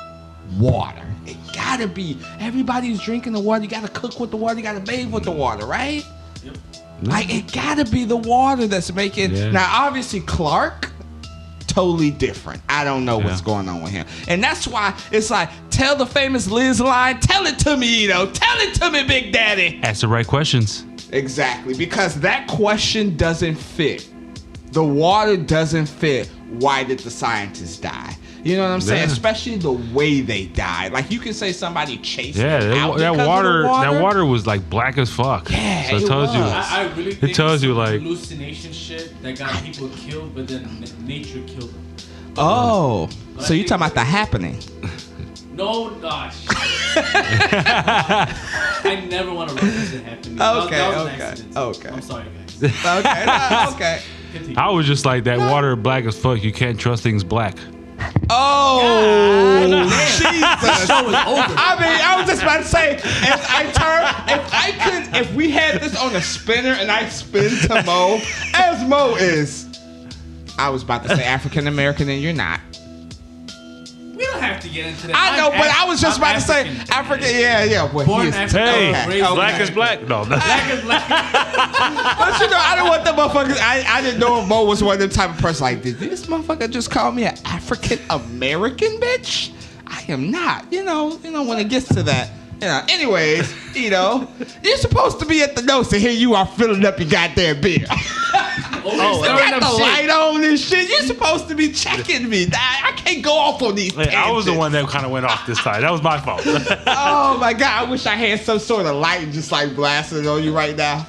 water. It gotta be. Everybody's drinking the water. You gotta cook with the water. You gotta bathe with the water, right? Yep. Like, it gotta be the water that's making. Yeah. Now, obviously, Clark, totally different. I don't know what's going on with him. And that's why it's like, tell the famous Liz line, tell it to me, Ito. Tell it to me, Big Daddy. Ask the right questions. Exactly, because that question doesn't fit. The water doesn't fit. Why did the scientists die? You know what I'm saying? Yeah. Especially the way they died. Like, you can say somebody chased Yeah, them out that because of the water, water. that water was like black as fuck. Yeah, so it it tells you. was. I really think tells you, some like- hallucination shit that got people killed, but then nature killed them. Oh, so you're talking about the happening? No, gosh. I never want to reference it happening. That was an accident. Okay. I'm sorry, guys. Okay, no, okay. Continue. I was just like, that water black as fuck. You can't trust things black. Oh, Jesus. Show is over. I mean, I was just about to say, if we had this on a spinner and I spin to Mo, as Mo is, I was about to say African American and you're not. We don't have to get into that. I know, but I was just about to say African. Yeah. Boy, Born he is. African. Hey, Okay. black is black. No, But you know, I don't want the motherfuckers. I didn't know if Mo was one of them type of person. Like, did this motherfucker just call me an African American bitch? I am not. You know, when it gets to that. Anyways, you're supposed to be at the nose, and here you are filling up your goddamn beer. You got the light on and shit. You're supposed to be checking me. I can't go off on these. Hey, I was the tangents. one that kind of went off this side. That was my fault. Oh my god! I wish I had some sort of light just like blasting on you right now.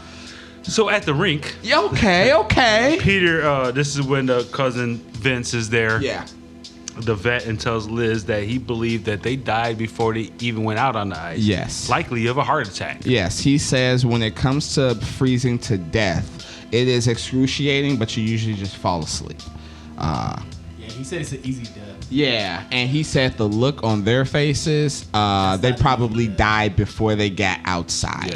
So at the rink, Yeah, okay. Peter, this is when the cousin Vince is there. Yeah. The vet, and tells Liz that he believed that they died before they even went out on the ice. Yes. Likely of a heart attack. Yes, he says when it comes to freezing to death, it is excruciating, but you usually just fall asleep. Yeah, he said it's an easy death. Yeah, and he said the look on their faces, they probably died before they got outside.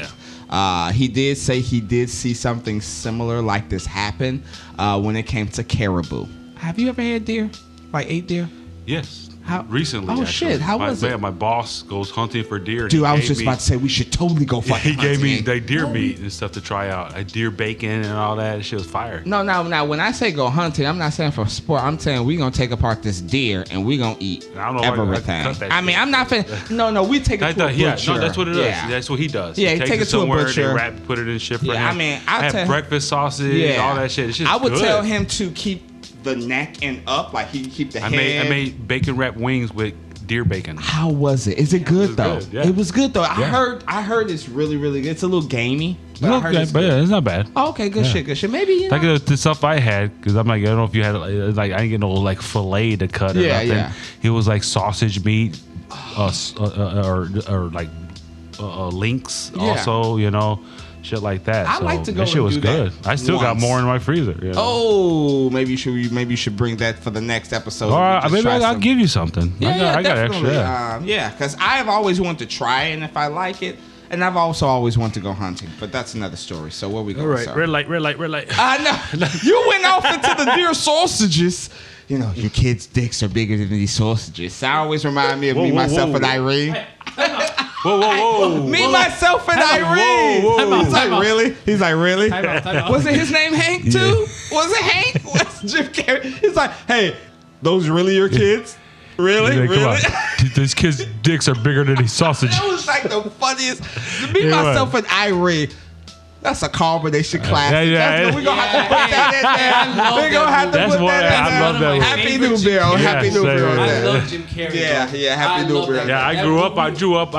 Yeah. He did say he did see something similar like this happen when it came to caribou. Have you ever had deer? Like ate deer? Yes. How- Recently. Oh, actually. shit, how was it? My boss goes hunting for deer. and Dude, he I was gave just me- about to say we should totally go fucking He gave me hunting. like deer meat and stuff to try out. Like deer bacon and all that. That shit was fire. No, now when I say go hunting, I'm not saying for sport. I'm saying we gonna take apart this deer and we gonna eat I don't know if I can everything. cut that I mean, shit. I'm not finna. No, we take it to a butcher. No, that's what it is. Yeah. That's what he does. Yeah, he he takes take it to a somewhere, butcher. They wrap, put it in shit for Yeah, him. I mean, I'll have tell- breakfast sausage, Yeah. all that shit. It's just I would good. tell him to keep the neck and up, like he keep the I head. made bacon wrapped wings with deer bacon. How was it? Is it good was though? good, yeah. It was good though. Yeah. I heard it's really, really good. It's a little gamey. But I heard it's But good. yeah, it's not bad. Oh, okay, good shit, good shit. Maybe Like the stuff I had, because I'm like, I don't know if you had like I didn't get no like fillet to cut or Yeah, nothing. yeah. It was like sausage meat, or like links Yeah. also, shit like that. I so like to go that shit and was do that good. I still got once. more in my freezer. Oh, maybe you should bring that for the next episode. All right, Just maybe try I'll some- give you something. I got extra. definitely. Yeah. Because I've always wanted to try it, and if I like it, and I've also always wanted to go hunting, but that's another story. So where we go? All right, red light. I know. You went off into the deer sausages. Your kids' dicks are bigger than these sausages. That always remind me of Whoa, me, whoa, myself, whoa. and Irene. Whoa. Me, myself, and Irene. whoa. He's like, really? He's like, really? Time out. Was it his name Hank too? Was it Hank? Was Jim Carrey? He's like, hey, those really your kids? Really? Yeah, Really? come on. These kids' dicks are bigger than these sausages. That was like the funniest. Me, Yeah, myself, and Irene. That's a Carbonation classic. yeah. We're going to have to put that in there. We're going to have to That's put why that in I there. love that one. Happy New Beer. Happy New Beer on same. I that. love Jim Carrey. Yeah, bro. yeah, Happy I New love Beer. that. Yeah, I That grew up. movie- I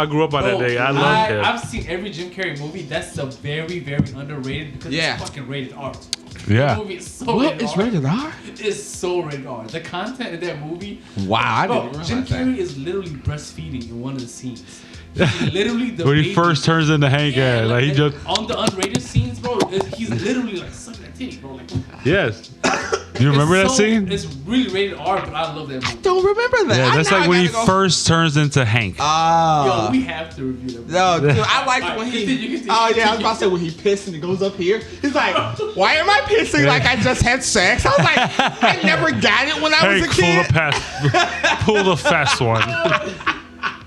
grew up on that Bro, day. I loved it. I've seen every Jim Carrey movie. That's a very, very underrated because Yeah. it's fucking rated R. Yeah. The movie is so What? rated It's R. rated R? It's so rated R. The content in that movie. Wow, I Bro, didn't Jim realize that. Carrey is literally breastfeeding in one of the scenes. He's literally the When he baby. first turns into Hank, like he just on the unrated scenes, bro. He's literally like sucking that titty, bro. Like, yes. You remember that it's scene? It's really rated R, but I love that movie. Don't remember that. Yeah, that's I like when he gotta go- first turns into Hank. Yo, we have to review that movie. No, dude, I like Alright, when he. continue. Oh yeah, I was about to say when he pissed and it goes up here. He's like, "Why am I pissing like I just had sex?" I was like, "I never got it when I was a Hank, kid." pull the fast one.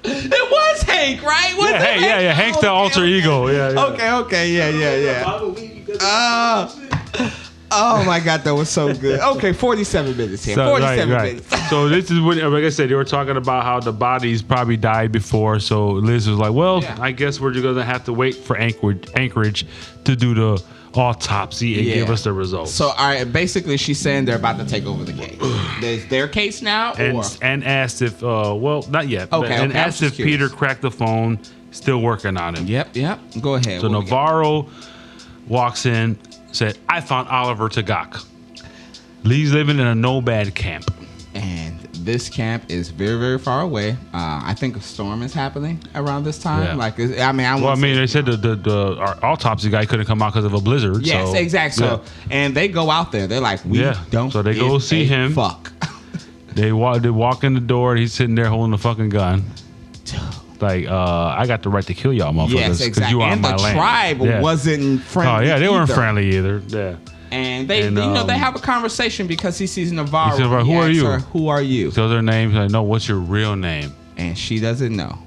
It was Hank, right? Was it Yeah, Hank the alter ego. Yeah. Okay, yeah. Oh my God, that was so good. Okay, 47 minutes here. 47 minutes. So this is when, like I said, they were talking about how the bodies probably died before. So Liz was like, well, I guess we're just going to have to wait for Anchorage to do the autopsy and give us the results. So, all right, basically she's saying they're about to take over the case. There's their case now? And asked if, well, not yet. Okay, and okay, asked if Peter cracked the phone, still working on him. Yep. Go ahead. So Navarro walks in, said, I found Oliver Tagak. He's living in a nomad camp. And this camp is very, very far away. I think a storm is happening around this time. Yeah. Like, they said the autopsy guy couldn't come out because of a blizzard. Yes, so, exactly. Yeah. So, and they go out there. They're like, we don't. So they go see him. Fuck. They walk in the door. And he's sitting there holding the fucking gun. Like, I got the right to kill y'all, motherfuckers. Yes, exactly. You are and my the land. tribe wasn't friendly. Oh yeah, they weren't either. friendly either. Yeah. And they, they have a conversation because he sees Navarro. He says, who are you? Who are you? So their names. Like, no, what's your real name? And she doesn't know.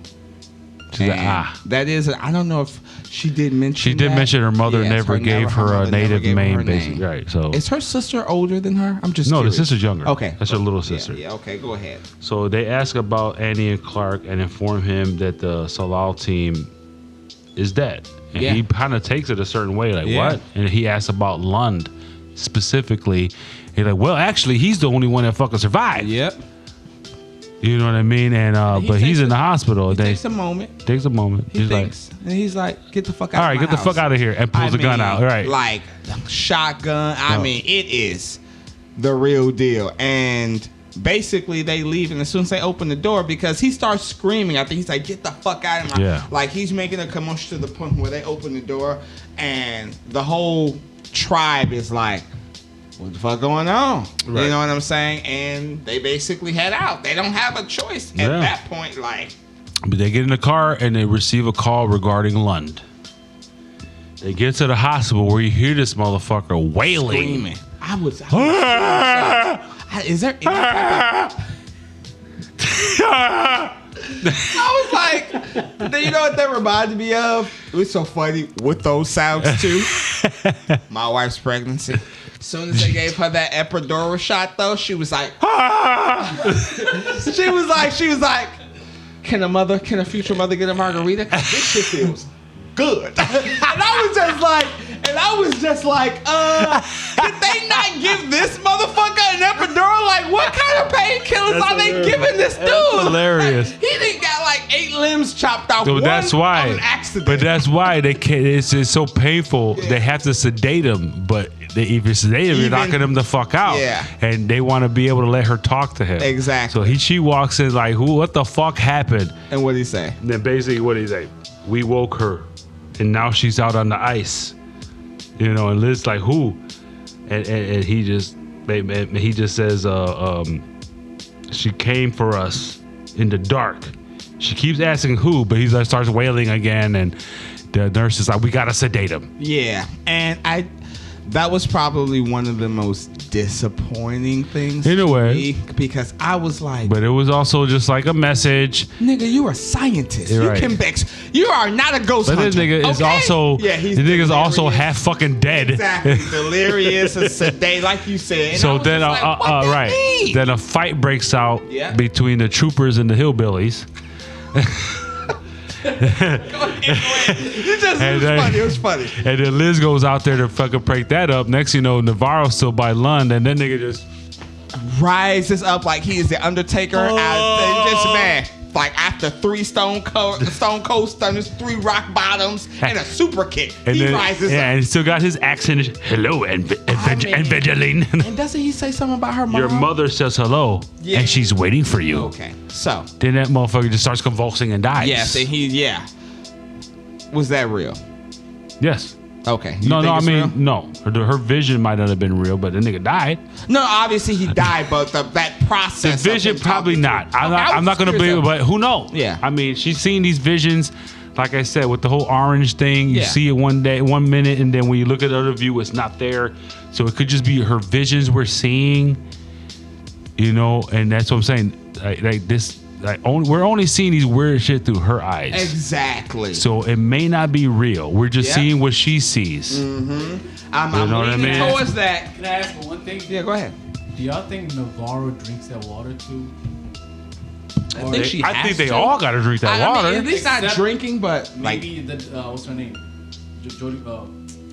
She's like, that is. I don't know if she did mention. She did mention her mother never gave her a native name, basically. Right. So is her sister older than her? I'm just curious. The sister's younger. Okay, that's her little sister. Yeah. Okay, go ahead. So they ask about Annie and Clark and inform him that the Salal team is dead. And he kind of takes it a certain way, like what? And he asks about Lund specifically. He's like, well, actually, he's the only one that fucking survived. Yep. You know what I mean? And but he's in the hospital. He takes a moment. He thinks, and he's like, "Get the fuck out!" All right, get the fuck out of here, and pulls the gun out. Right, like shotgun. I mean, it is the real deal. And basically, they leave, and as soon as they open the door, because he starts screaming, I think he's like, "Get the fuck out of here!" Like he's making a commotion to the point where they open the door, and the whole tribe is like, what the fuck going on? Right. You know what I'm saying? And they basically head out. They don't have a choice at that point. Like, but they get in the car and they receive a call regarding Lund. They get to the hospital where you hear this motherfucker wailing. Screaming. I was is there any type of... I was like, you know what that reminded me of? It was so funny with those sounds too. My wife's pregnancy. As soon as they gave her that epidural shot, though, she was like, she was like, can a future mother get a margarita? 'Cause this shit feels good. And I was just like, did they not give this motherfucker an epidural? Like, what kind of painkillers are they giving this dude? That's hilarious. Like, he didn't got like 8 limbs chopped off. So that's why. An accident. But that's why they can't. It's so painful. Yeah. They have to sedate him, but if you sedate him, you're knocking him the fuck out. Yeah. And they want to be able to let her talk to him. Exactly. So she walks in like, what the fuck happened? And what did he say? And then basically, what did he say? We woke her, and now she's out on the ice. You know, and Liz like, who? And he just says, she came for us in the dark. She keeps asking who, but he starts wailing again, and the nurse is like, we gotta sedate him. Yeah, and that was probably one of the most disappointing things in a way, me, because I was like, but it was also just like a message. Nigga, you are a scientist. You're you right. can bex. You are not a ghost hunter. This nigga is also, the nigga's also half fucking dead. Exactly, delirious and sedate, like you said. And so then, right, then a fight breaks out between the troopers and the hillbillies. It was funny. And then Liz goes out there to fucking break that up. Next, you know, Navarro's still by Lund, and then nigga just rises up like he is the Undertaker. Just man, like after 3 Stone Cold Stunners, 3 Rock Bottoms, and a super kick, he rises up. And he still got his accent. Hello, Evangeline. And doesn't he say something about her mom? Your mother says hello, and she's waiting for you. Okay, so then that motherfucker just starts convulsing and dies. Yes, and was that real? Yes. Okay. No, I mean, no. Her vision might not have been real, but the nigga died. No, obviously he died, but that process. The vision probably not. I'm not gonna believe it, but who knows? Yeah. I mean, she's seen these visions. Like I said, with the whole orange thing, you see it 1 minute, and then when you look at the other view, it's not there. So it could just be her visions we're seeing. You know, and that's what I'm saying. Like this we're only seeing these weird shit through her eyes. Exactly. So it may not be real. We're just seeing what she sees. Mm-hmm. I'm know what I leaning mean? towards that. Can I ask for one thing? Yeah, go ahead. Do y'all think Navarro drinks that water too? I think she I has think they to. all got to drink that I water. mean, at least not Except drinking, but like Maybe what's her name? Jody.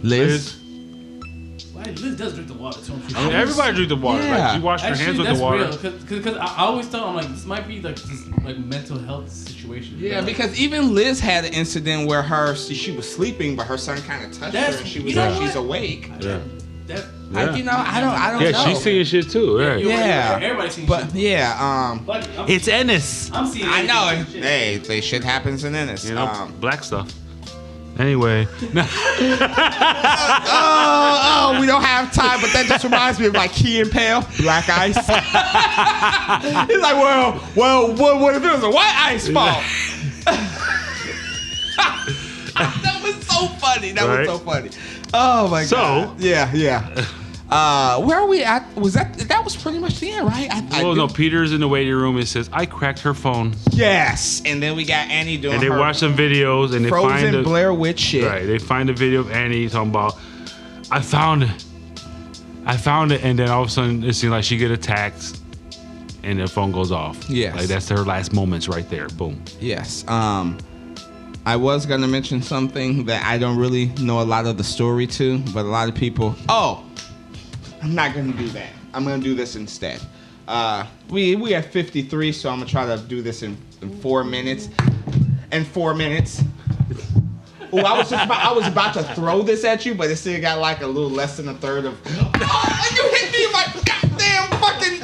Liz. Liz does drink the water too. I mean, everybody drink the water. Yeah. Like, she washed her hands Actually, with that's the water. real. Because I always thought, I'm like, this might be like this like mental health situation. Yeah, because even Liz had an incident where she was sleeping, but her son kind of touched her, and she was like, she's awake. Yeah. Like, I don't know. Yeah, she's seeing shit too. Right. Yeah. Everybody's seeing But shit. yeah, But It's Ennis. I'm seeing. I know. shit. Hey, they shit happens in Ennis. You know, black stuff. Anyway. Oh, we don't have time, but that just reminds me of like Key and Peele, Black Ice. He's like, well, what if it was a white ice fall? That was so funny. Was so funny. Oh my god. Yeah. Where are we at? That was pretty much the end, right? No, Peter's in the waiting room and says, I cracked her phone. Yes. And then we got Annie doing And they her watch some videos and they find Frozen Blair Witch shit. Right. They find a video of Annie talking about, I found it. And then all of a sudden it seems like she get attacked and the phone goes off. Yes. Like that's her last moments right there. Boom. Yes. I was gonna mention something that I don't really know a lot of the story to, but a lot of people. Oh, I'm not gonna do that. I'm gonna do this instead. We have 53, so I'm gonna try to do this in 4 minutes. In 4 minutes. Oh, I was about to throw this at you, but it still got like a little less than a third of. Oh, you hit me in my goddamn fucking.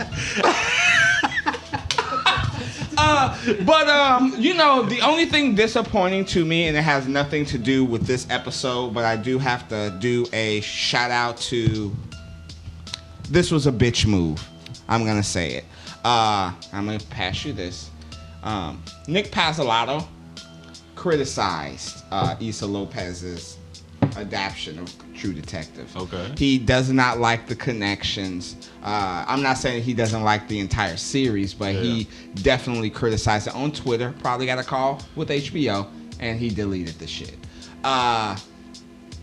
The only thing disappointing to me, and it has nothing to do with this episode, but I do have to do a shout out to. This was a bitch move. I'm gonna say it. I'm gonna pass you this. Nic Pizzolatto criticized Issa Lopez's adaptation of True Detective. Okay. He does not like the connections. I'm not saying he doesn't like the entire series, but he definitely criticized it on Twitter. Probably got a call with HBO, and he deleted the shit.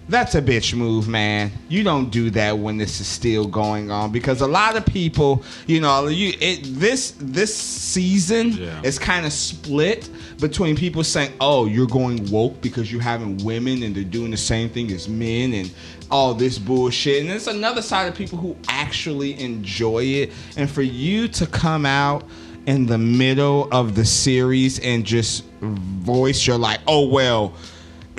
That's a bitch move, man. You don't do that when this is still going on, because a lot of people, this season is kind of split between people saying, "Oh, you're going woke because you're having women and they're doing the same thing as men and all this bullshit." And there's another side of people who actually enjoy it. And for you to come out in the middle of the series and just voice your like, "Oh well,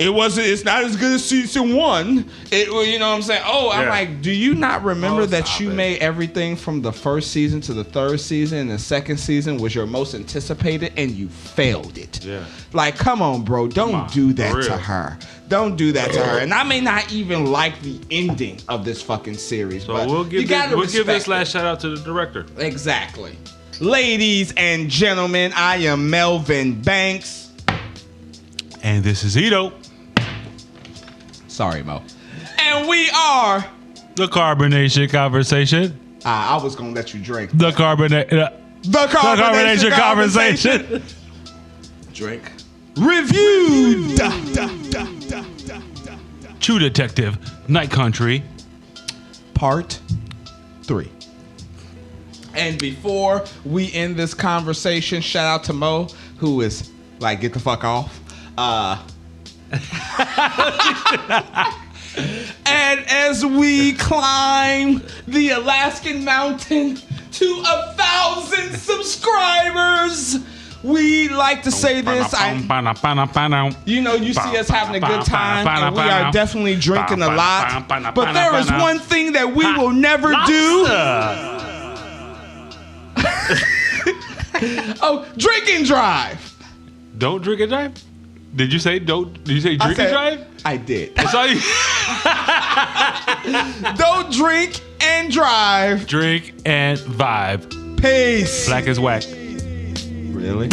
it's not as good as season 1." You know what I'm saying? I'm like, do you not remember that you made everything from the first season to the third season, and the second season was your most anticipated, and you failed it? Yeah. Like, come on, bro. Don't do that to her. Don't do that to her. And I may not even like the ending of this fucking series, So but we'll give this last shout out to the director. Exactly. Ladies and gentlemen, I am Melvin Banks. And this is Ito. Sorry, Mo. And we are The Carbonation Conversation. I was gonna let you drink. The Carbonation Conversation. Drink. Review. True Detective, Night Country, Part 3. And before we end this conversation, shout out to Mo, who is like, get the fuck off. And as we climb the Alaskan mountain to 1,000 subscribers, we like to say this. You see us having a good time, and we are definitely drinking a lot. But there is one thing that we will never do. Drink and drive. Don't drink and drive? Did you say don't? Did you say drink and drive? I did. That's all you. Don't drink and drive. Drink and vibe. Peace. Black is whack. Really?